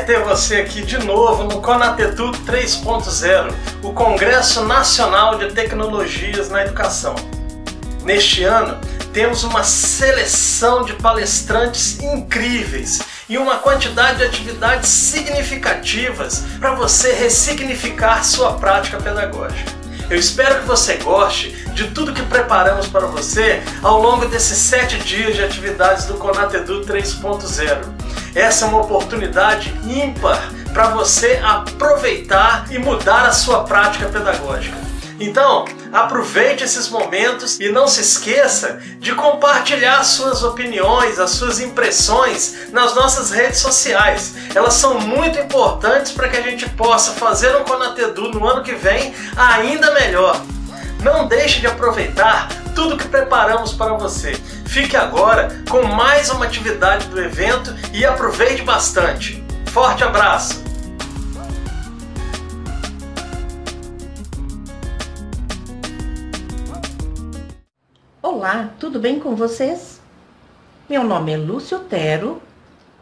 ter você aqui de novo no Conatedu 3.0, o Congresso Nacional de Tecnologias na Educação. Neste ano, temos uma seleção de palestrantes incríveis e uma quantidade de atividades significativas para você ressignificar sua prática pedagógica. Eu espero que você goste de tudo que preparamos para você ao longo desses 7 dias de atividades do Conatedu 3.0. Essa é uma oportunidade ímpar para você aproveitar e mudar a sua prática pedagógica. Então, aproveite esses momentos e não se esqueça de compartilhar suas opiniões, as suas impressões nas nossas redes sociais. Elas são muito importantes para que a gente possa fazer um Conatedu no ano que vem ainda melhor. Não deixe de aproveitar tudo que preparamos para você. Fique agora com mais uma atividade do evento e aproveite bastante. Forte abraço! Olá, tudo bem com vocês? Meu nome é Lúcia Otero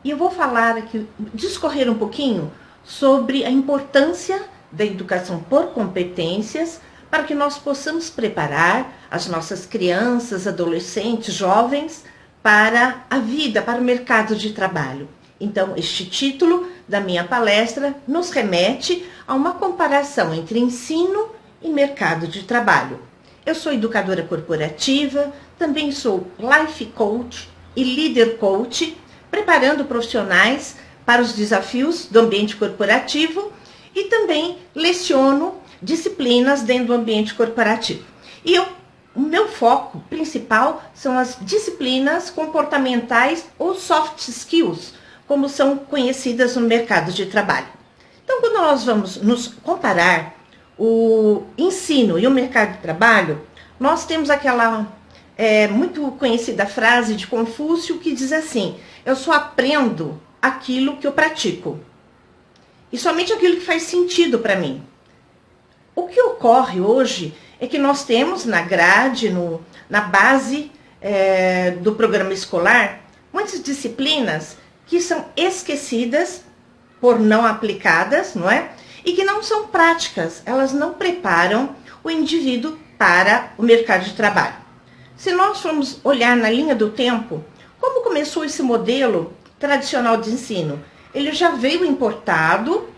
e eu vou falar aqui, discorrer um pouquinho sobre a importância da educação por competências para que nós possamos preparar as nossas crianças, adolescentes, jovens para a vida, para o mercado de trabalho. Então, este título da minha palestra nos remete a uma comparação entre ensino e mercado de trabalho. Eu sou educadora corporativa, também sou life coach e leader coach, preparando profissionais para os desafios do ambiente corporativo e também leciono disciplinas dentro do ambiente corporativo. E o meu foco principal são as disciplinas comportamentais ou soft skills, como são conhecidas no mercado de trabalho. Então, quando nós vamos nos comparar o ensino e o mercado de trabalho, nós temos aquela muito conhecida frase de Confúcio que diz assim: eu só aprendo aquilo que eu pratico e somente aquilo que faz sentido para mim. O que ocorre hoje é que nós temos na grade, na base do programa escolar, muitas disciplinas que são esquecidas por não aplicadas, não é? E que não são práticas, elas não preparam o indivíduo para o mercado de trabalho. Se nós formos olhar na linha do tempo, como começou esse modelo tradicional de ensino? Ele já veio importado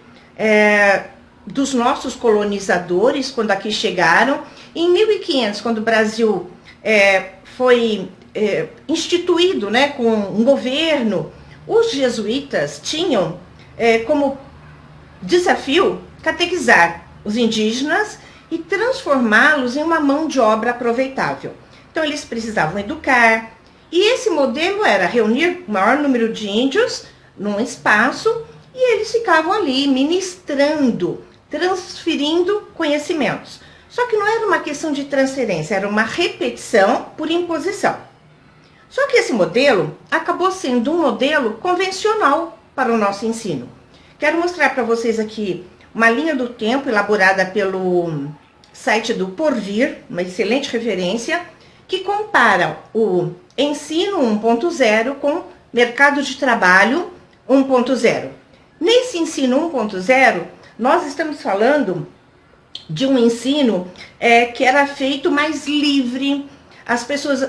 dos nossos colonizadores, quando aqui chegaram. Em 1500, quando o Brasil foi instituído, né, com um governo, os jesuítas tinham como desafio catequizar os indígenas e transformá-los em uma mão de obra aproveitável. Então eles precisavam educar, e esse modelo era reunir o maior número de índios num espaço e eles ficavam ali ministrando, transferindo conhecimentos. Só que não era uma questão de transferência, era uma repetição por imposição. Só que esse modelo acabou sendo um modelo convencional para o nosso ensino. Quero mostrar para vocês aqui uma linha do tempo elaborada pelo site do Porvir, uma excelente referência, que compara o ensino 1.0 com mercado de trabalho 1.0. Nesse ensino 1.0, nós estamos falando de um ensino que era feito mais livre. As pessoas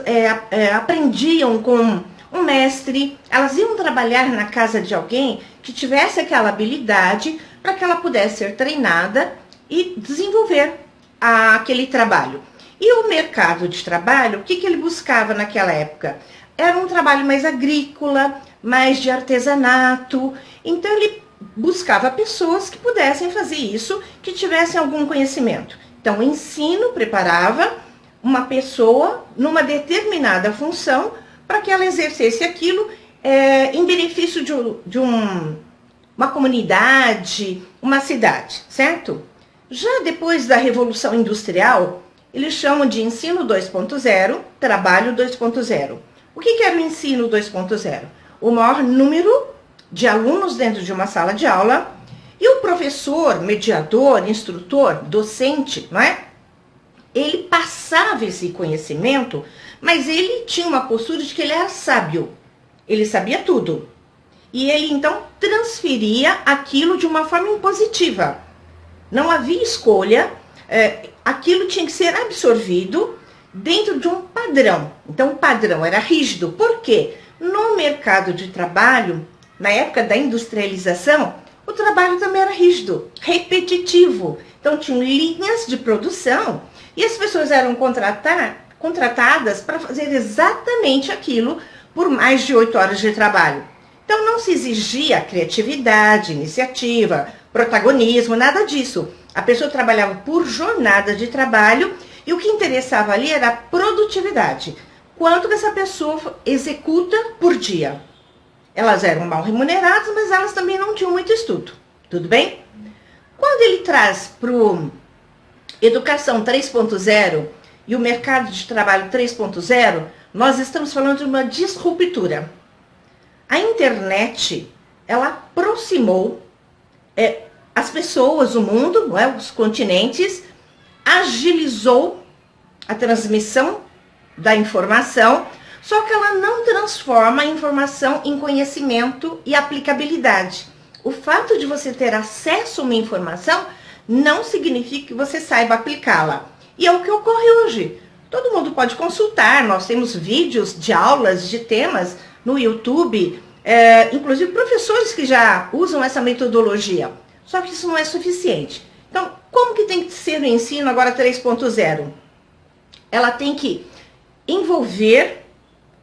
aprendiam com um mestre, elas iam trabalhar na casa de alguém que tivesse aquela habilidade para que ela pudesse ser treinada e desenvolver aquele trabalho. E o mercado de trabalho, o que ele buscava naquela época? Era um trabalho mais agrícola, mais de artesanato. Então ele buscava pessoas que pudessem fazer isso, que tivessem algum conhecimento. Então o ensino preparava uma pessoa numa determinada função para que ela exercesse aquilo em benefício de uma comunidade, uma cidade, certo? Já depois da Revolução Industrial, eles chamam de ensino 2.0, trabalho 2.0. O que era o ensino 2.0? O maior número de alunos dentro de uma sala de aula e o professor, mediador, instrutor, docente, não é? Ele passava esse conhecimento, mas ele tinha uma postura de que ele era sábio. Ele sabia tudo. e ele então transferia aquilo de uma forma impositiva. Não havia escolha, aquilo tinha que ser absorvido dentro de um padrão. Então o padrão era rígido. Por quê? No mercado de trabalho, na época da industrialização, o trabalho também era rígido, repetitivo. Então tinham linhas de produção e as pessoas eram contratadas para fazer exatamente aquilo por mais de 8 horas de trabalho. Então não se exigia criatividade, iniciativa, protagonismo, nada disso. A pessoa trabalhava por jornada de trabalho e o que interessava ali era a produtividade. Quanto que essa pessoa executa por dia? Elas eram mal remuneradas, mas elas também não tinham muito estudo. Tudo bem? Quando ele traz para o Educação 3.0 e o mercado de trabalho 3.0, nós estamos falando de uma disruptura. A internet, ela aproximou as pessoas, o mundo, não é? Os continentes, agilizou a transmissão da informação, só que ela não transforma a informação em conhecimento e aplicabilidade. O fato de você ter acesso a uma informação não significa que você saiba aplicá-la. E é o que ocorre hoje. Todo mundo pode consultar, nós temos vídeos de aulas, de temas no YouTube, inclusive professores que já usam essa metodologia. Só que isso não é suficiente. Então, como que tem que ser o ensino agora 3.0? Ela tem que envolver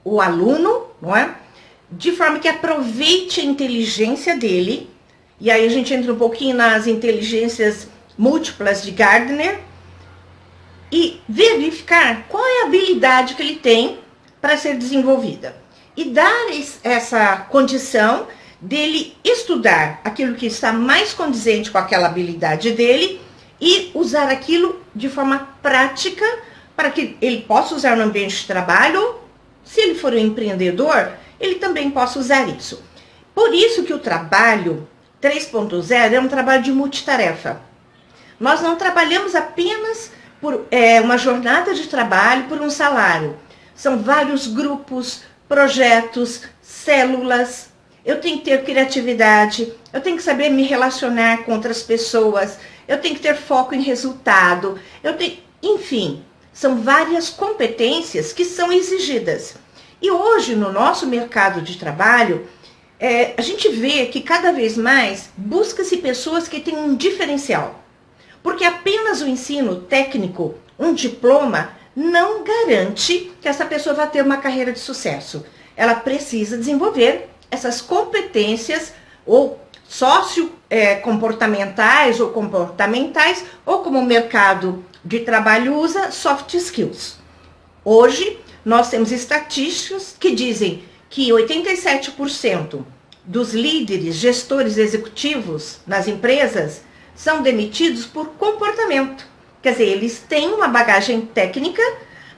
o aluno, não é? De forma que aproveite a inteligência dele. E aí a gente entra um pouquinho nas inteligências múltiplas de Gardner e verificar qual é a habilidade que ele tem para ser desenvolvida. E dar essa condição dele estudar aquilo que está mais condizente com aquela habilidade dele e usar aquilo de forma prática para que ele possa usar no ambiente de trabalho, ou se ele for um empreendedor, ele também possa usar isso. Por isso que o trabalho 3.0 é um trabalho de multitarefa. Nós não trabalhamos apenas por uma jornada de trabalho, por um salário. São vários grupos, projetos, células. Eu tenho que ter criatividade, eu tenho que saber me relacionar com outras pessoas, eu tenho que ter foco em resultado, enfim, são várias competências que são exigidas. E hoje, no nosso mercado de trabalho, a gente vê que cada vez mais busca-se pessoas que têm um diferencial. Porque apenas o ensino técnico, um diploma, não garante que essa pessoa vai ter uma carreira de sucesso. Ela precisa desenvolver essas competências ou comportamentais ou comportamentais, ou como o mercado de trabalho usa, soft skills. Hoje, nós temos estatísticas que dizem que 87% dos líderes, gestores executivos nas empresas são demitidos por comportamento. Quer dizer, eles têm uma bagagem técnica,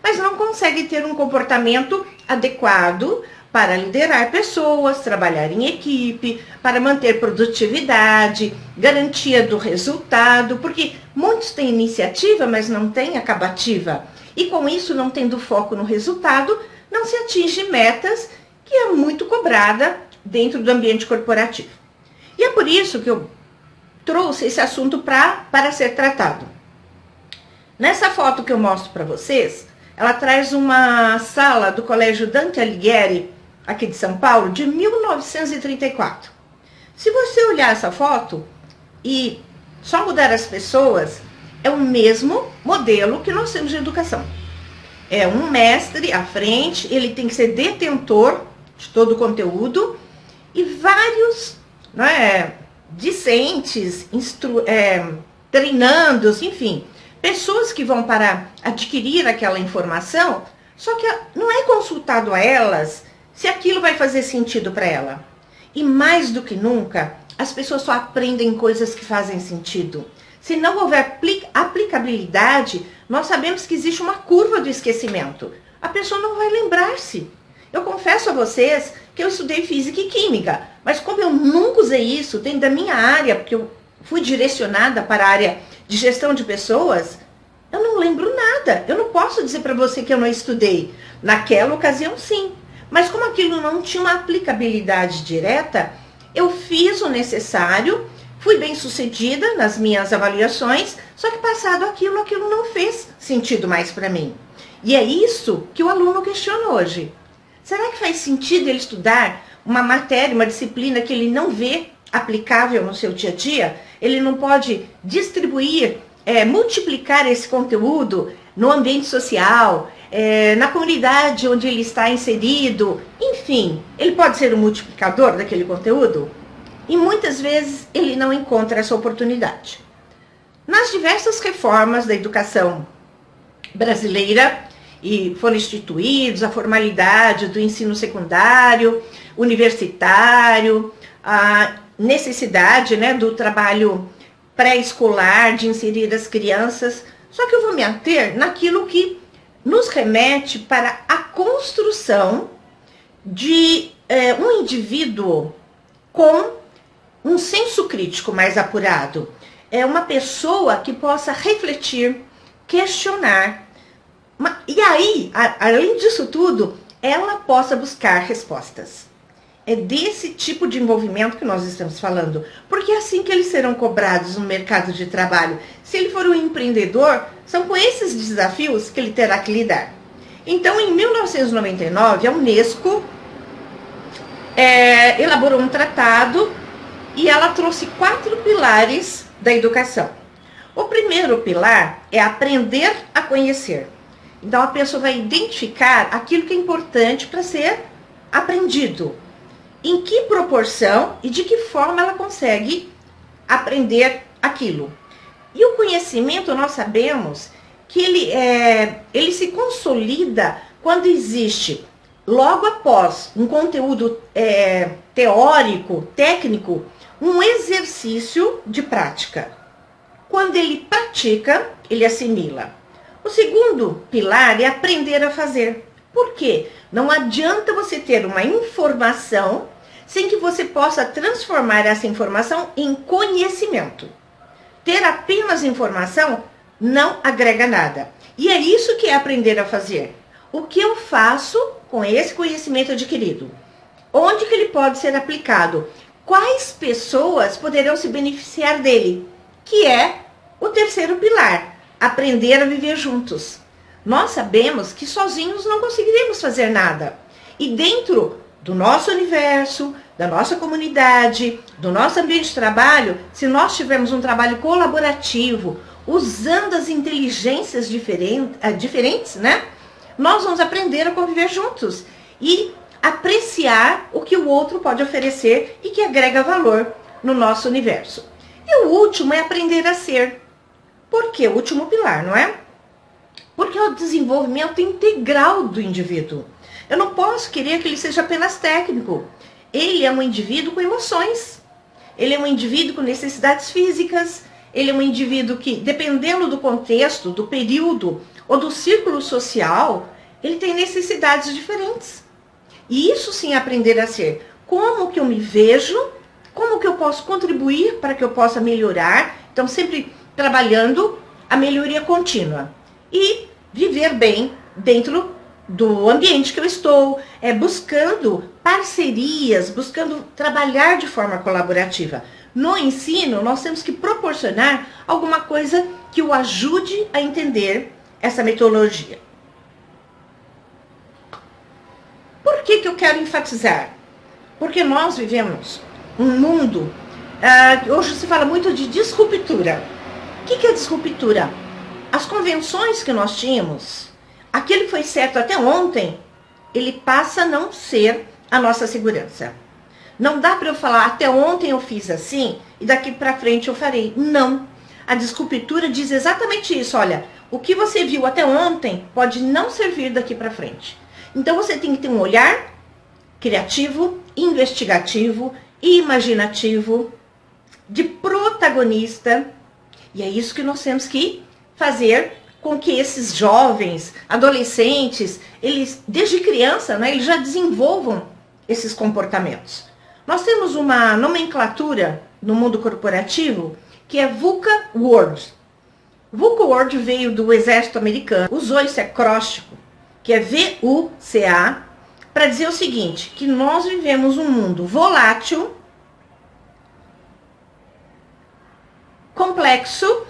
mas não conseguem ter um comportamento adequado para liderar pessoas, trabalhar em equipe, para manter produtividade, garantia do resultado, porque muitos têm iniciativa, mas não têm acabativa. E com isso, não tendo foco no resultado, não se atinge metas que é muito cobrada dentro do ambiente corporativo. E é por isso que eu trouxe esse assunto para ser tratado. Nessa foto que eu mostro para vocês, ela traz uma sala do Colégio Dante Alighieri, aqui de São Paulo, de 1934. Se você olhar essa foto e só mudar as pessoas, é o mesmo modelo que nós temos de educação. É um mestre à frente, ele tem que ser detentor de todo o conteúdo e vários discentes, treinandos, enfim, pessoas que vão para adquirir aquela informação, só que não é consultado a elas se aquilo vai fazer sentido para ela. E mais do que nunca, as pessoas só aprendem coisas que fazem sentido. Se não houver aplicabilidade, nós sabemos que existe uma curva do esquecimento. A pessoa não vai lembrar-se. Eu confesso a vocês que eu estudei física e química, mas como eu nunca usei isso dentro da minha área, porque eu fui direcionada para a área de gestão de pessoas, eu não lembro nada. Eu não posso dizer para você que eu não estudei. Naquela ocasião, sim. Mas como aquilo não tinha uma aplicabilidade direta, Eu fiz o necessário, fui bem sucedida nas minhas avaliações, só que passado aquilo não fez sentido mais para mim. E é isso que o aluno questiona hoje. Será que faz sentido ele estudar uma matéria, uma disciplina que ele não vê aplicável no seu dia a dia? Ele não pode distribuir, multiplicar esse conteúdo no ambiente social, na comunidade onde ele está inserido, enfim, ele pode ser um multiplicador daquele conteúdo? E muitas vezes ele não encontra essa oportunidade. Nas diversas reformas da educação brasileira, e foram instituídos a formalidade do ensino secundário, universitário, a necessidade, né, do trabalho pré-escolar, de inserir as crianças. Só que eu vou me ater naquilo que nos remete para a construção de um indivíduo com um senso crítico mais apurado. É uma pessoa que possa refletir, questionar, e aí, além disso tudo, ela possa buscar respostas. É desse tipo de envolvimento que nós estamos falando, porque é assim que eles serão cobrados no mercado de trabalho. Se ele for um empreendedor, são com esses desafios que ele terá que lidar. Então, em 1999, a Unesco elaborou um tratado e ela trouxe 4 pilares da educação. O primeiro pilar é aprender a conhecer. Então, a pessoa vai identificar aquilo que é importante para ser aprendido. Em que proporção e de que forma ela consegue aprender aquilo. E o conhecimento, nós sabemos que ele se consolida quando existe, logo após um conteúdo teórico, técnico, um exercício de prática. Quando ele pratica, ele assimila. O segundo pilar é aprender a fazer. Por quê? Não adianta você ter uma informação sem que você possa transformar essa informação em conhecimento. Ter apenas informação não agrega nada. E é isso que é aprender a fazer. O que eu faço com esse conhecimento adquirido? Onde que ele pode ser aplicado? Quais pessoas poderão se beneficiar dele? Que é o terceiro pilar. Aprender a viver juntos. Nós sabemos que sozinhos não conseguiremos fazer nada. E dentro do nosso universo, da nossa comunidade, do nosso ambiente de trabalho, se nós tivermos um trabalho colaborativo, usando as inteligências diferentes, né? Nós vamos aprender a conviver juntos e apreciar o que o outro pode oferecer e que agrega valor no nosso universo. E o último é aprender a ser. Por que o último pilar, não é? Porque é o desenvolvimento integral do indivíduo. Eu não posso querer que ele seja apenas técnico. Ele é um indivíduo com emoções. Ele é um indivíduo com necessidades físicas. Ele é um indivíduo que, dependendo do contexto, do período ou do círculo social, ele tem necessidades diferentes. E isso sim é aprender a ser. Como que eu me vejo? Como que eu posso contribuir para que eu possa melhorar? Então, sempre trabalhando a melhoria contínua. E viver bem dentro do ambiente que eu estou, buscando parcerias, buscando trabalhar de forma colaborativa. No ensino, nós temos que proporcionar alguma coisa que o ajude a entender essa metodologia. Por que eu quero enfatizar? Porque nós vivemos um mundo, hoje se fala muito de disruptura. O que é disruptura? As convenções que nós tínhamos, aquilo que foi certo até ontem, ele passa a não ser a nossa segurança. Não dá para eu falar, até ontem eu fiz assim e daqui para frente eu farei. Não. A disruptura diz exatamente isso. Olha, o que você viu até ontem pode não servir daqui para frente. Então você tem que ter um olhar criativo, investigativo, imaginativo, de protagonista. E é isso que nós temos que fazer com que esses jovens, adolescentes, eles, desde criança, né, eles já desenvolvam esses comportamentos. Nós temos uma nomenclatura no mundo corporativo que é VUCA World. VUCA World veio do exército americano, usou esse acróstico, que é VUCA, para dizer o seguinte, que nós vivemos um mundo volátil, complexo,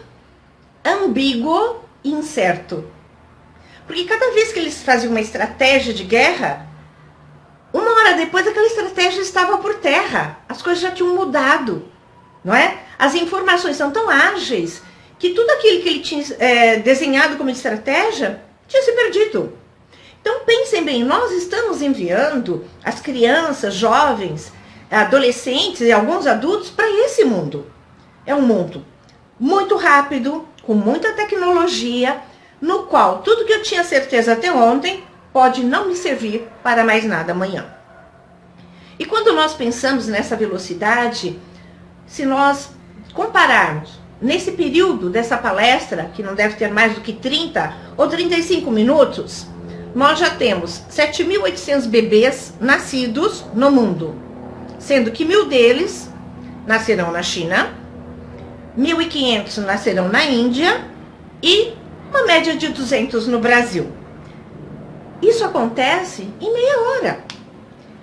ambíguo e incerto. Porque cada vez que eles faziam uma estratégia de guerra, uma hora depois aquela estratégia estava por terra. As coisas já tinham mudado, não é? As informações são tão ágeis que tudo aquilo que ele tinha desenhado como estratégia tinha se perdido. Então pensem bem, nós estamos enviando as crianças, jovens, adolescentes e alguns adultos para esse mundo. É um mundo muito rápido, com muita tecnologia, no qual tudo que eu tinha certeza até ontem pode não me servir para mais nada amanhã. E quando nós pensamos nessa velocidade, se nós compararmos nesse período dessa palestra, que não deve ter mais do que 30 ou 35 minutos, nós já temos 7.800 bebês nascidos no mundo, sendo que 1.000 deles nascerão na China, 1.500 nascerão na Índia e uma média de 200 no Brasil. Isso acontece em meia hora.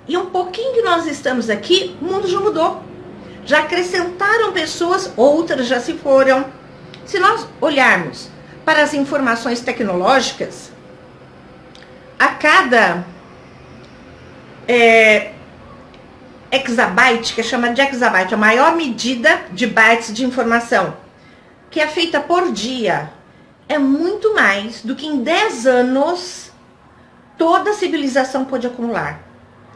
E um pouquinho que nós estamos aqui, o mundo já mudou. Já acrescentaram pessoas, outras já se foram. Se nós olharmos para as informações tecnológicas, a cada exabyte, que chama de exabyte, a maior medida de bytes de informação, que é feita por dia, é muito mais do que em 10 anos toda a civilização pode acumular.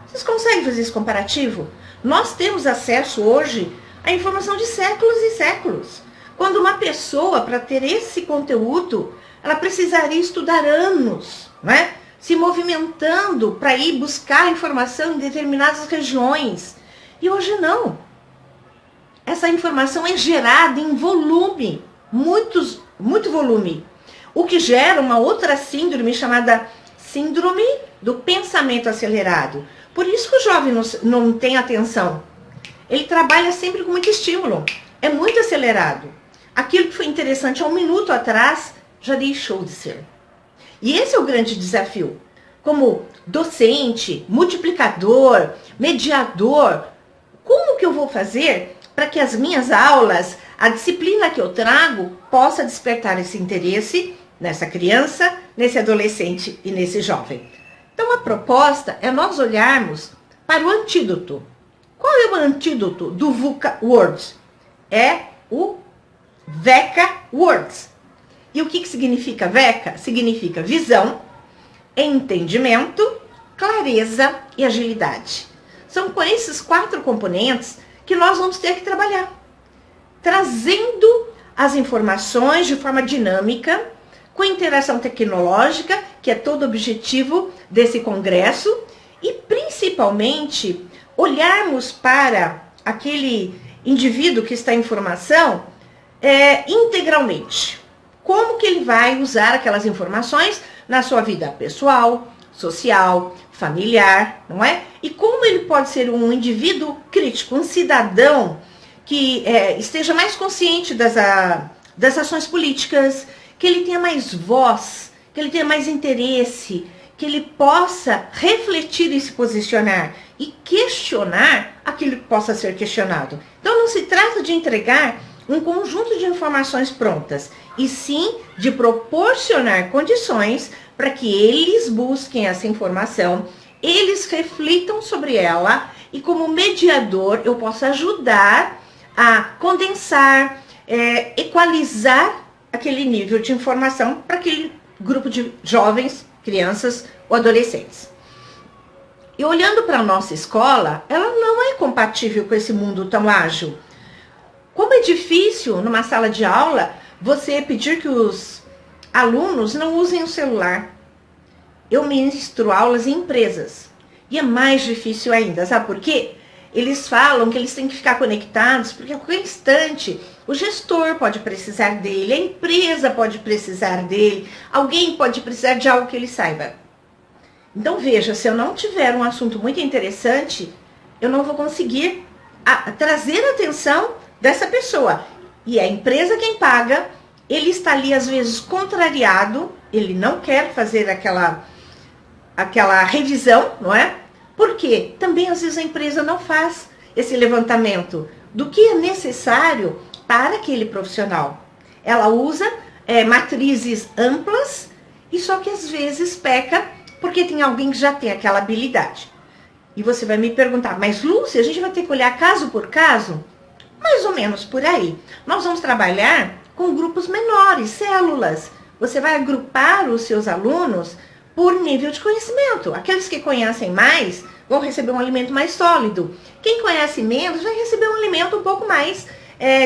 Vocês conseguem fazer esse comparativo? Nós temos acesso hoje à informação de séculos e séculos. Quando uma pessoa, para ter esse conteúdo, ela precisaria estudar anos, né? Se movimentando para ir buscar informação em determinadas regiões. E hoje não. Essa informação é gerada em volume, muito volume. O que gera uma outra síndrome chamada síndrome do pensamento acelerado. Por isso que o jovem não tem atenção. Ele trabalha sempre com muito estímulo. É muito acelerado. Aquilo que foi interessante há um minuto atrás já deixou de ser. E esse é o grande desafio. Como docente, multiplicador, mediador, como que eu vou fazer para que as minhas aulas, a disciplina que eu trago, possa despertar esse interesse nessa criança, nesse adolescente e nesse jovem? Então a proposta é nós olharmos para o antídoto. Qual é o antídoto do VUCA Words? É o VECA Words. E o que significa VECA? Significa visão, entendimento, clareza e agilidade. São com esses 4 componentes que nós vamos ter que trabalhar, trazendo as informações de forma dinâmica, com interação tecnológica, que é todo o objetivo desse congresso, e principalmente olharmos para aquele indivíduo que está em formação integralmente. Como que ele vai usar aquelas informações na sua vida pessoal, social, familiar, não é? E como ele pode ser um indivíduo crítico, um cidadão que esteja mais consciente das ações políticas, que ele tenha mais voz, que ele tenha mais interesse, que ele possa refletir e se posicionar e questionar aquilo que possa ser questionado. Então não se trata de entregar um conjunto de informações prontas, e sim de proporcionar condições para que eles busquem essa informação, eles reflitam sobre ela, e como mediador eu posso ajudar a condensar, equalizar aquele nível de informação para aquele grupo de jovens, crianças ou adolescentes. E olhando para a nossa escola, ela não é compatível com esse mundo tão ágil. Como é difícil, numa sala de aula, você pedir que os alunos não usem o celular. Eu ministro aulas em empresas. E é mais difícil ainda, sabe por quê? Eles falam que eles têm que ficar conectados, porque a qualquer instante o gestor pode precisar dele, a empresa pode precisar dele, alguém pode precisar de algo que ele saiba. Então veja, se eu não tiver um assunto muito interessante, eu não vou conseguir trazer a atenção dessa pessoa. E é a empresa quem paga, ele está ali às vezes contrariado, ele não quer fazer aquela revisão, não é? Porque também às vezes a empresa não faz esse levantamento do que é necessário para aquele profissional. Ela usa matrizes amplas e só que às vezes peca porque tem alguém que já tem aquela habilidade. E você vai me perguntar, mas Lúcia, a gente vai ter que olhar caso por caso? Mais ou menos por aí. Nós vamos trabalhar com grupos menores, células. Você vai agrupar os seus alunos por nível de conhecimento. Aqueles que conhecem mais vão receber um alimento mais sólido. Quem conhece menos vai receber um alimento um pouco mais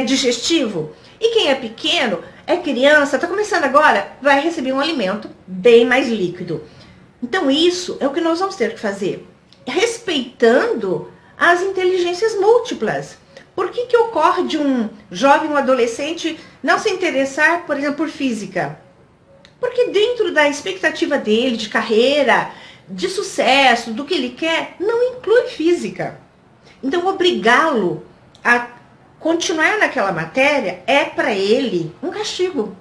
digestivo. E quem é pequeno, é criança, está começando agora, vai receber um alimento bem mais líquido. Então isso é o que nós vamos ter que fazer, respeitando as inteligências múltiplas. Por que ocorre de um jovem, um adolescente, não se interessar, por exemplo, por física? Porque dentro da expectativa dele, de carreira, de sucesso, do que ele quer, não inclui física. Então, obrigá-lo a continuar naquela matéria é para ele um castigo.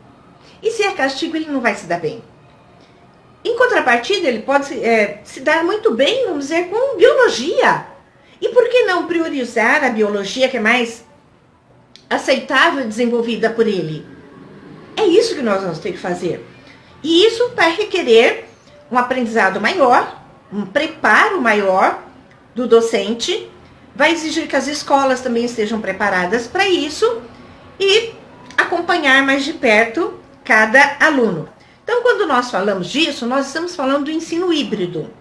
E se é castigo, ele não vai se dar bem. Em contrapartida, ele pode se dar muito bem, vamos dizer, com biologia. E por que não priorizar a biologia, que é mais aceitável e desenvolvida por ele? É isso que nós vamos ter que fazer. E isso vai requerer um aprendizado maior, um preparo maior do docente, vai exigir que as escolas também estejam preparadas para isso e acompanhar mais de perto cada aluno. Então, quando nós falamos disso, nós estamos falando do ensino híbrido.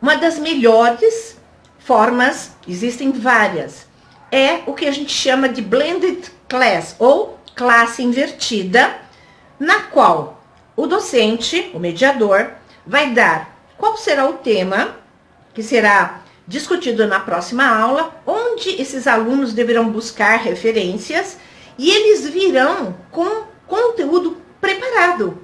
Uma das melhores formas, existem várias, é o que a gente chama de blended class, ou classe invertida, na qual o docente, o mediador, vai dar qual será o tema que será discutido na próxima aula, onde esses alunos deverão buscar referências e eles virão com conteúdo preparado.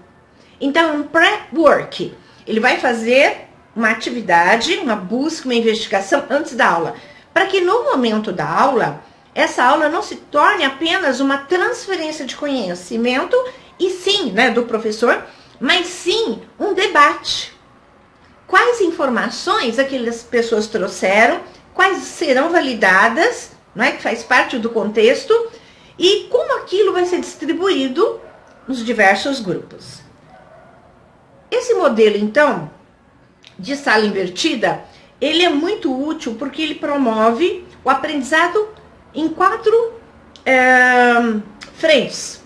Então, um pré-work, ele vai fazer uma atividade, uma busca, uma investigação antes da aula, para que no momento da aula, essa aula não se torne apenas uma transferência de conhecimento, e sim, do professor, mas sim um debate. Quais informações aquelas pessoas trouxeram, quais serão validadas, que faz parte do contexto, e como aquilo vai ser distribuído nos diversos grupos. Esse modelo, então, de sala invertida, ele é muito útil porque ele promove o aprendizado em 4 frentes.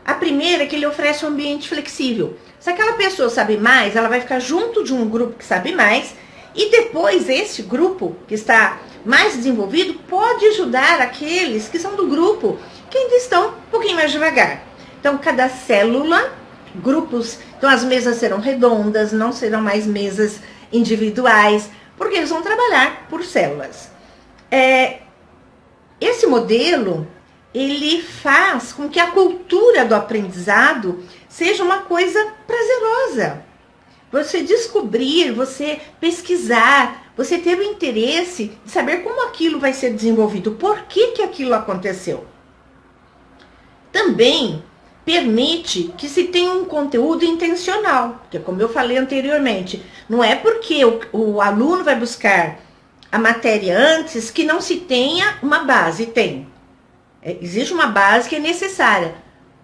A primeira é que ele oferece um ambiente flexível. Se aquela pessoa sabe mais, ela vai ficar junto de um grupo que sabe mais, e depois esse grupo que está mais desenvolvido pode ajudar aqueles que são do grupo, que ainda estão um pouquinho mais devagar. Então, cada célula, grupos, então as mesas serão redondas, não serão mais mesas individuais, porque eles vão trabalhar por células. Esse modelo, ele faz com que a cultura do aprendizado seja uma coisa prazerosa. Você descobrir, você pesquisar, você ter o interesse de saber como aquilo vai ser desenvolvido, por que aquilo aconteceu. Também permite que se tenha um conteúdo intencional, porque como eu falei anteriormente, não é porque o aluno vai buscar a matéria antes que não se tenha uma base, tem. Existe uma base que é necessária.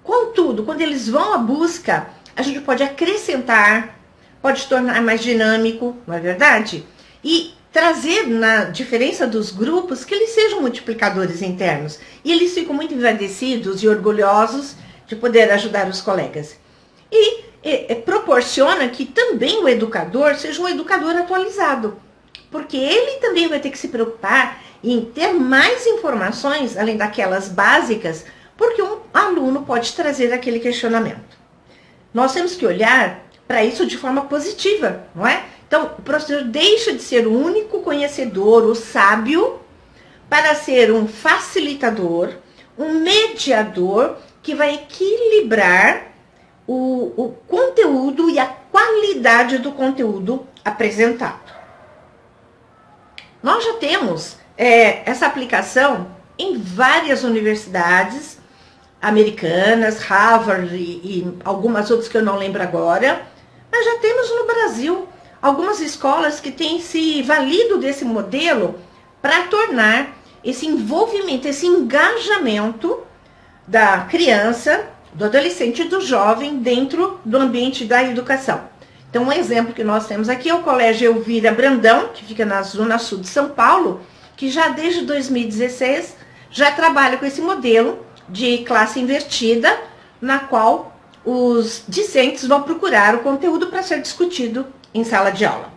Contudo, quando eles vão à busca, a gente pode acrescentar, pode tornar mais dinâmico, não é verdade? E trazer na diferença dos grupos que eles sejam multiplicadores internos. E eles ficam muito engrandecidos e orgulhosos de poder ajudar os colegas. E proporciona que também o educador seja um educador atualizado. Porque ele também vai ter que se preocupar em ter mais informações, além daquelas básicas, porque um aluno pode trazer aquele questionamento. Nós temos que olhar para isso de forma positiva, não é? Então, o professor deixa de ser o único conhecedor, o sábio, para ser um facilitador, um mediador, que vai equilibrar o conteúdo e a qualidade do conteúdo apresentado. Nós já temos essa aplicação em várias universidades americanas, Harvard e algumas outras que eu não lembro agora, mas já temos no Brasil algumas escolas que têm se valido desse modelo para tornar esse envolvimento, esse engajamento da criança, do adolescente e do jovem dentro do ambiente da educação. Então, um exemplo que nós temos aqui é o Colégio Elvira Brandão, que fica na Zona Sul de São Paulo, que já desde 2016 já trabalha com esse modelo de classe invertida, na qual os discentes vão procurar o conteúdo para ser discutido em sala de aula.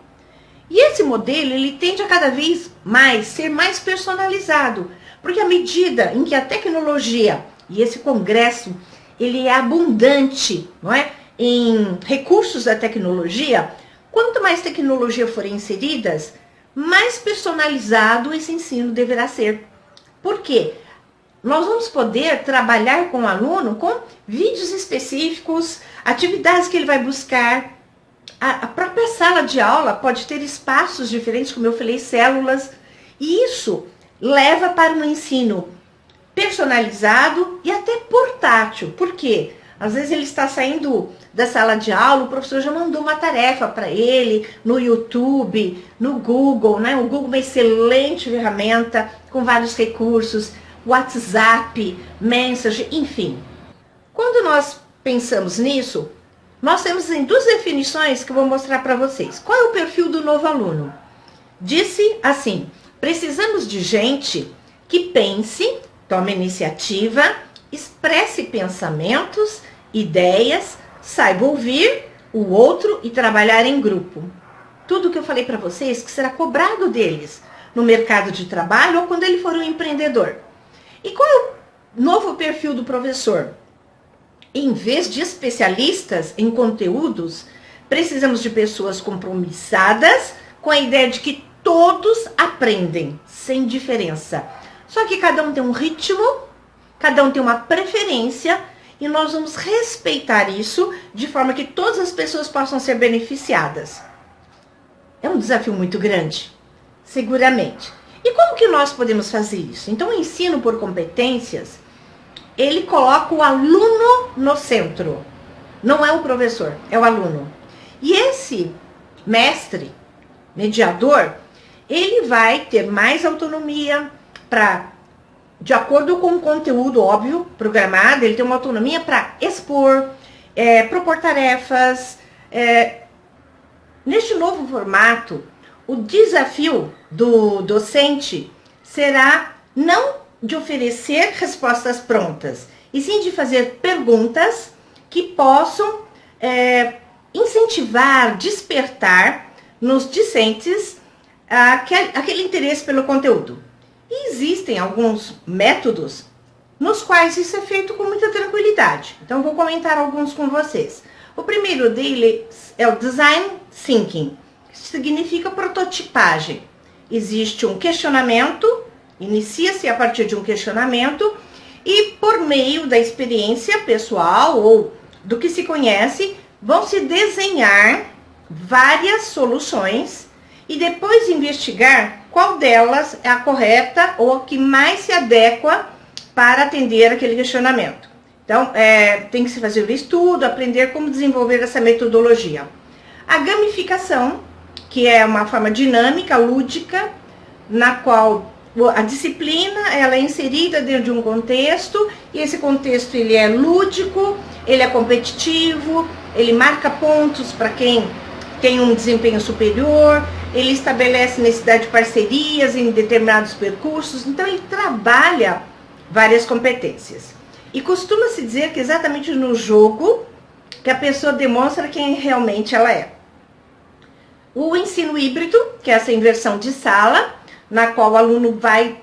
E esse modelo, ele tende a cada vez mais ser mais personalizado, porque à medida em que a tecnologia e esse congresso, ele é abundante, não é, em recursos da tecnologia, quanto mais tecnologia forem inseridas, mais personalizado esse ensino deverá ser. Por quê? Nós vamos poder trabalhar com o aluno com vídeos específicos, atividades que ele vai buscar. A própria sala de aula pode ter espaços diferentes, como eu falei, células, e isso leva para um ensino personalizado e até portátil. Por quê? Às vezes ele está saindo da sala de aula, o professor já mandou uma tarefa para ele no YouTube, no Google, né? O Google é uma excelente ferramenta com vários recursos, WhatsApp, Messenger, enfim. Quando nós pensamos nisso, nós temos duas definições que eu vou mostrar para vocês. Qual é o perfil do novo aluno? Disse assim: precisamos de gente que pense, tome iniciativa, expresse pensamentos, ideias, saiba ouvir o outro e trabalhar em grupo. Tudo que eu falei para vocês que será cobrado deles no mercado de trabalho ou quando ele for um empreendedor. E qual é o novo perfil do professor? Em vez de especialistas em conteúdos, precisamos de pessoas compromissadas com a ideia de que todos aprendem, sem diferença. Só que cada um tem um ritmo, cada um tem uma preferência e nós vamos respeitar isso de forma que todas as pessoas possam ser beneficiadas. É um desafio muito grande, seguramente. E como que nós podemos fazer isso? Então, o ensino por competências, ele coloca o aluno no centro. Não é o professor, é o aluno. E esse mestre, mediador, ele vai ter mais autonomia para, de acordo com o conteúdo, óbvio, programado, ele tem uma autonomia para expor, propor tarefas. Neste novo formato, o desafio do docente será não de oferecer respostas prontas, e sim de fazer perguntas que possam incentivar, despertar nos discentes aquele interesse pelo conteúdo. E existem alguns métodos nos quais isso é feito com muita tranquilidade. Então, vou comentar alguns com vocês. O primeiro deles é o Design Thinking, que significa prototipagem. Existe um questionamento, inicia-se a partir de um questionamento, e por meio da experiência pessoal ou do que se conhece, vão se desenhar várias soluções e depois investigar qual delas é a correta ou a que mais se adequa para atender aquele questionamento. Então, tem que se fazer o estudo, aprender como desenvolver essa metodologia. A gamificação, que é uma forma dinâmica, lúdica, na qual a disciplina ela é inserida dentro de um contexto, e esse contexto ele é lúdico, ele é competitivo, ele marca pontos para quem tem um desempenho superior, ele estabelece necessidade de parcerias em determinados percursos, então ele trabalha várias competências. E costuma-se dizer que exatamente no jogo que a pessoa demonstra quem realmente ela é. O ensino híbrido, que é essa inversão de sala, na qual o aluno vai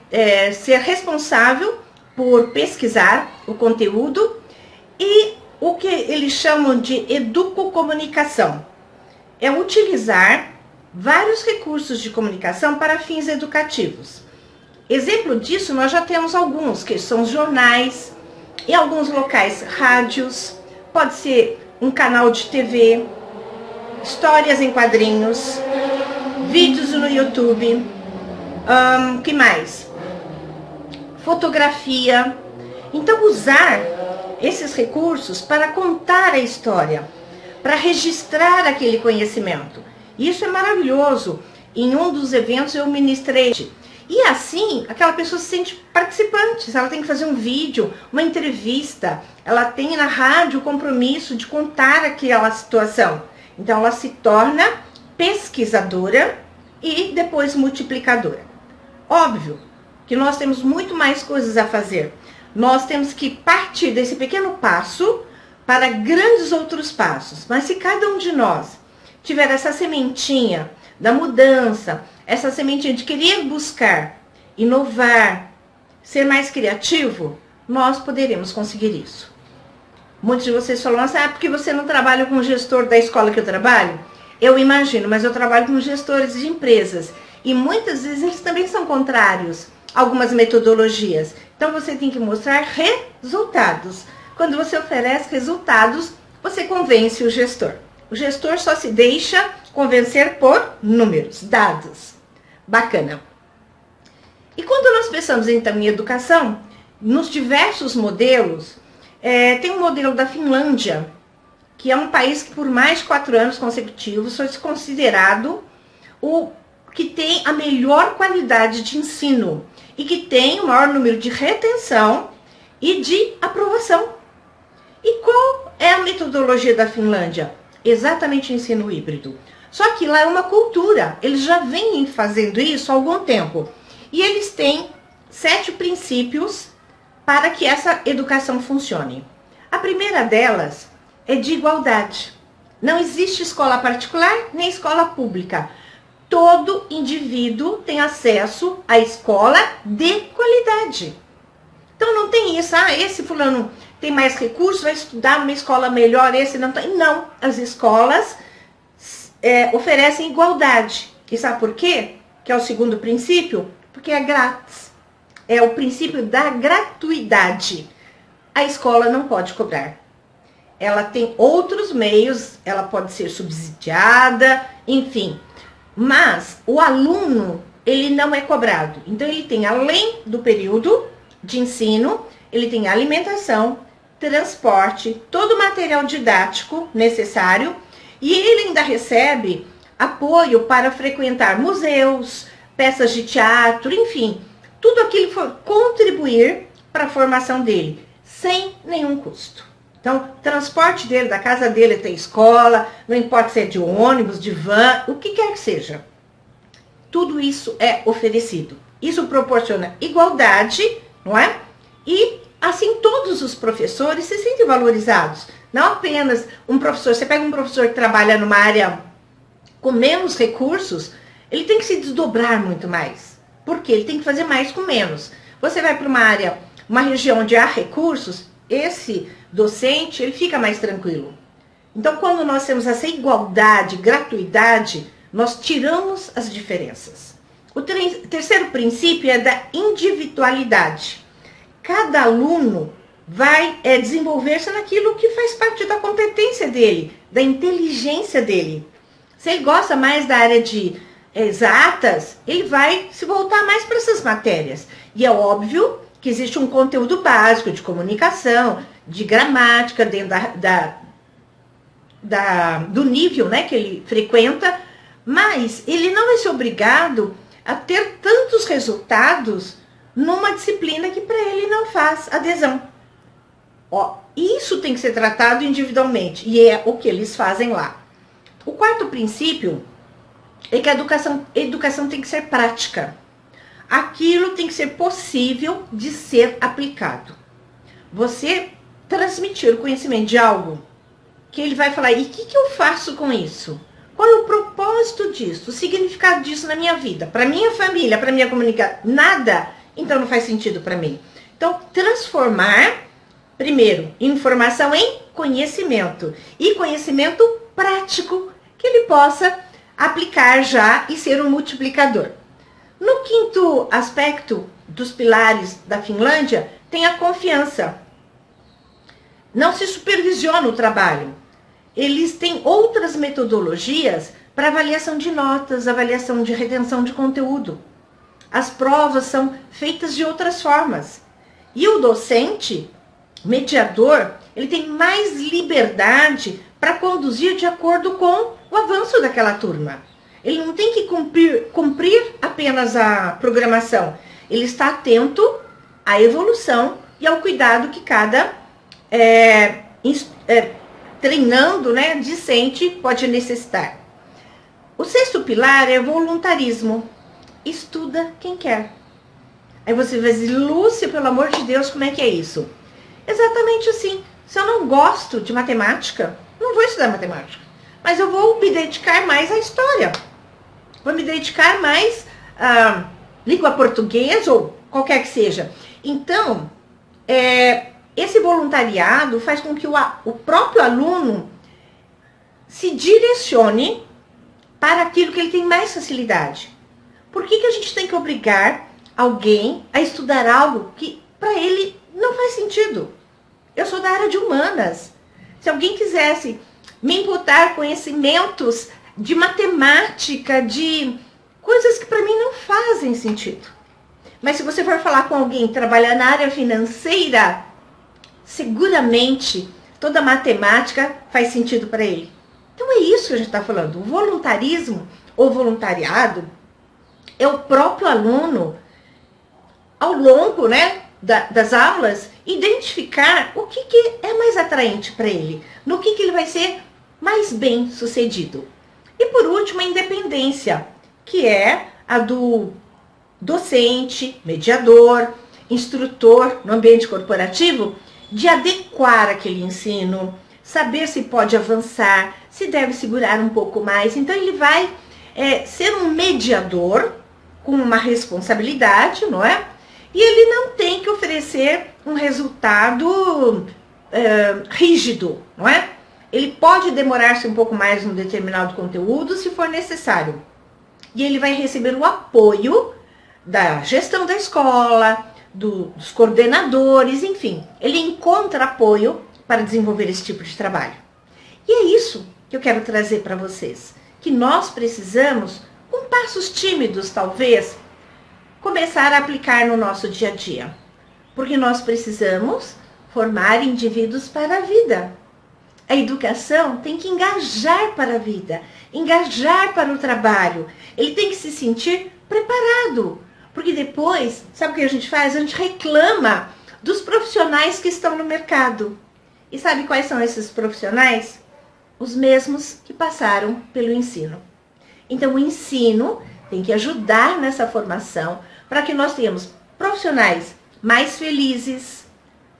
ser responsável por pesquisar o conteúdo, e o que eles chamam de educocomunicação. É utilizar vários recursos de comunicação para fins educativos. Exemplo disso, nós já temos alguns, que são os jornais, em alguns locais, rádios, pode ser um canal de TV, histórias em quadrinhos, vídeos no YouTube, que mais? Fotografia. Então, usar esses recursos para contar a história, para registrar aquele conhecimento. Isso é maravilhoso. Em um dos eventos eu ministrei. E assim, aquela pessoa se sente participante. Se ela tem que fazer um vídeo, uma entrevista, ela tem na rádio o compromisso de contar aquela situação. Então, ela se torna pesquisadora e depois multiplicadora. Óbvio que nós temos muito mais coisas a fazer. Nós temos que partir desse pequeno passo para grandes outros passos. Mas se cada um de nós tiver essa sementinha da mudança, essa sementinha de querer buscar, inovar, ser mais criativo, nós poderemos conseguir isso. Muitos de vocês falam assim, porque você não trabalha com o gestor da escola que eu trabalho? Eu imagino, mas eu trabalho com gestores de empresas. E muitas vezes eles também são contrários a algumas metodologias. Então você tem que mostrar resultados. Quando você oferece resultados, você convence o gestor. O gestor só se deixa convencer por números, dados. Bacana. E quando nós pensamos então em educação, nos diversos modelos, tem um modelo da Finlândia, que é um país que por mais de 4 anos consecutivos foi considerado o que tem a melhor qualidade de ensino e que tem o maior número de retenção e de aprovação. E qual é a metodologia da Finlândia? Exatamente o ensino híbrido. Só que lá é uma cultura, eles já vêm fazendo isso há algum tempo. E eles têm 7 princípios para que essa educação funcione. A primeira delas é de igualdade. Não existe escola particular nem escola pública. Todo indivíduo tem acesso à escola de qualidade. Então não tem isso, esse fulano tem mais recursos, vai estudar numa escola melhor, esse não tem. Não, as escolas oferecem igualdade. E sabe por quê? Que é o segundo princípio? Porque é grátis. É o princípio da gratuidade. A escola não pode cobrar. Ela tem outros meios, ela pode ser subsidiada, enfim. Mas o aluno, ele não é cobrado. Então ele tem, além do período de ensino, ele tem alimentação, transporte, todo o material didático necessário e ele ainda recebe apoio para frequentar museus, peças de teatro, enfim, tudo aquilo que for contribuir para a formação dele, sem nenhum custo. Então, transporte dele, da casa dele até a escola, não importa se é de ônibus, de van, o que quer que seja. Tudo isso é oferecido. Isso proporciona igualdade, não é? E assim todos os professores se sentem valorizados. Não apenas um professor, você pega um professor que trabalha numa área com menos recursos, ele tem que se desdobrar muito mais. Por quê? Ele tem que fazer mais com menos. Você vai para uma área, uma região onde há recursos, esse docente, ele fica mais tranquilo. Então, quando nós temos essa igualdade, gratuidade, nós tiramos as diferenças. O terceiro princípio é da individualidade. Cada aluno vai desenvolver-se naquilo que faz parte da competência dele, da inteligência dele. Se ele gosta mais da área de exatas, ele vai se voltar mais para essas matérias. E é óbvio que existe um conteúdo básico de comunicação, de gramática, dentro do nível, né, que ele frequenta, mas ele não vai ser obrigado a ter tantos resultados numa disciplina que para ele não faz adesão. Isso tem que ser tratado individualmente, e é o que eles fazem lá. O quarto princípio é que a educação tem que ser prática. Aquilo tem que ser possível de ser aplicado. Você transmitir o conhecimento de algo que ele vai falar, e o que eu faço com isso? Qual é o propósito disso? O significado disso na minha vida? Para minha família, para minha comunicação? Nada? Então não faz sentido para mim. Então, transformar, primeiro, informação em conhecimento. E conhecimento prático, que ele possa aplicar já e ser um multiplicador. No quinto aspecto dos pilares da Finlândia, tem a confiança. Não se supervisiona o trabalho. Eles têm outras metodologias para avaliação de notas, avaliação de retenção de conteúdo. As provas são feitas de outras formas. E o docente, mediador, ele tem mais liberdade para conduzir de acordo com o avanço daquela turma. Ele não tem que cumprir apenas a programação. Ele está atento à evolução e ao cuidado que cada treinando, né, discente pode necessitar. O sexto pilar é voluntarismo. Estuda quem quer. Aí você vai dizer, Lúcia, pelo amor de Deus, como é que é isso? Exatamente assim. Se eu não gosto de matemática, não vou estudar matemática. Mas eu vou me dedicar mais à história. Vou me dedicar mais à língua portuguesa ou qualquer que seja. Então, esse voluntariado faz com que o próprio aluno se direcione para aquilo que ele tem mais facilidade. Por que a gente tem que obrigar alguém a estudar algo que para ele não faz sentido? Eu sou da área de humanas. Se alguém quisesse me imputar conhecimentos de matemática, de coisas que para mim não fazem sentido. Mas se você for falar com alguém que trabalha na área financeira, seguramente toda matemática faz sentido para ele. Então é isso que a gente está falando. O voluntarismo ou voluntariado é o próprio aluno, ao longo, né, das aulas, identificar o que é mais atraente para ele, no que ele vai ser mais bem sucedido. E por último, a independência, que é a do docente, mediador, instrutor no ambiente corporativo, de adequar aquele ensino, saber se pode avançar, se deve segurar um pouco mais. Então ele vai ser um mediador com uma responsabilidade, não é? E ele não tem que oferecer um resultado rígido, não é? Ele pode demorar-se um pouco mais num determinado conteúdo, se for necessário. E ele vai receber o apoio da gestão da escola, dos coordenadores, enfim. Ele encontra apoio para desenvolver esse tipo de trabalho. E é isso que eu quero trazer para vocês. Que nós precisamos, com passos tímidos talvez, começar a aplicar no nosso dia a dia. Porque nós precisamos formar indivíduos para a vida. A educação tem que engajar para a vida, engajar para o trabalho. Ele tem que se sentir preparado. Porque depois, sabe o que a gente faz? A gente reclama dos profissionais que estão no mercado. E sabe quais são esses profissionais? Os mesmos que passaram pelo ensino. Então o ensino tem que ajudar nessa formação para que nós tenhamos profissionais mais felizes,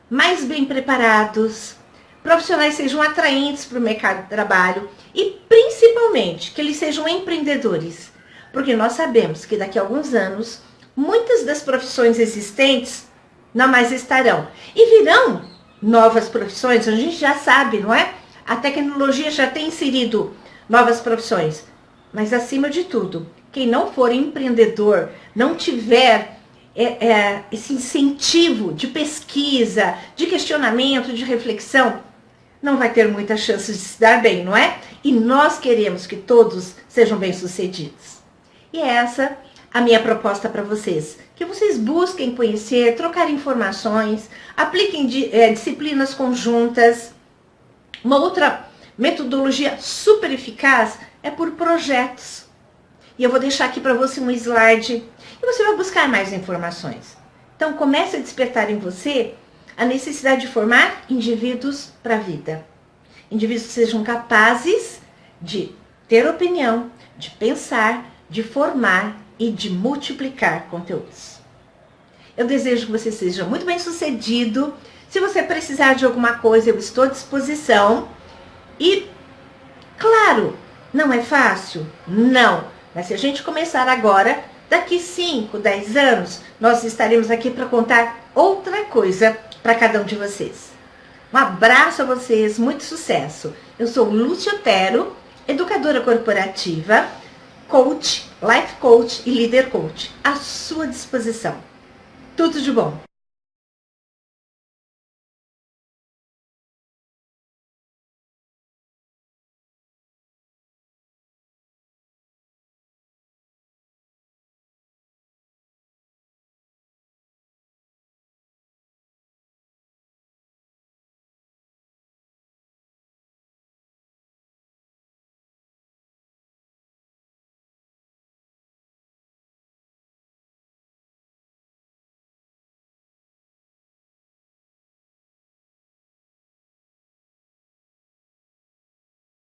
mais bem preparados, profissionais sejam atraentes para o mercado de trabalho e principalmente que eles sejam empreendedores. Porque nós sabemos que daqui a alguns anos muitas das profissões existentes não mais estarão. E virão novas profissões, a gente já sabe, não é? A tecnologia já tem inserido novas profissões. Mas acima de tudo, quem não for empreendedor, não tiver esse incentivo de pesquisa, de questionamento, de reflexão, não vai ter muitas chances de se dar bem, não é? E nós queremos que todos sejam bem-sucedidos. E é essa a minha proposta para vocês. Que vocês busquem conhecer, trocar informações, apliquem disciplinas conjuntas. Uma outra metodologia super eficaz é por projetos. E eu vou deixar aqui para você um slide e você vai buscar mais informações. Então comece a despertar em você a necessidade de formar indivíduos para a vida. Indivíduos que sejam capazes de ter opinião, de pensar, de formar e de multiplicar conteúdos. Eu desejo que você seja muito bem sucedido. Se você precisar de alguma coisa, eu estou à disposição. E, claro, não é fácil? Não. Mas se a gente começar agora, daqui 5, 10 anos, nós estaremos aqui para contar outra coisa para cada um de vocês. Um abraço a vocês, muito sucesso. Eu sou Lúcia Otero, educadora corporativa, coach, life coach e líder coach, à sua disposição. Tudo de bom.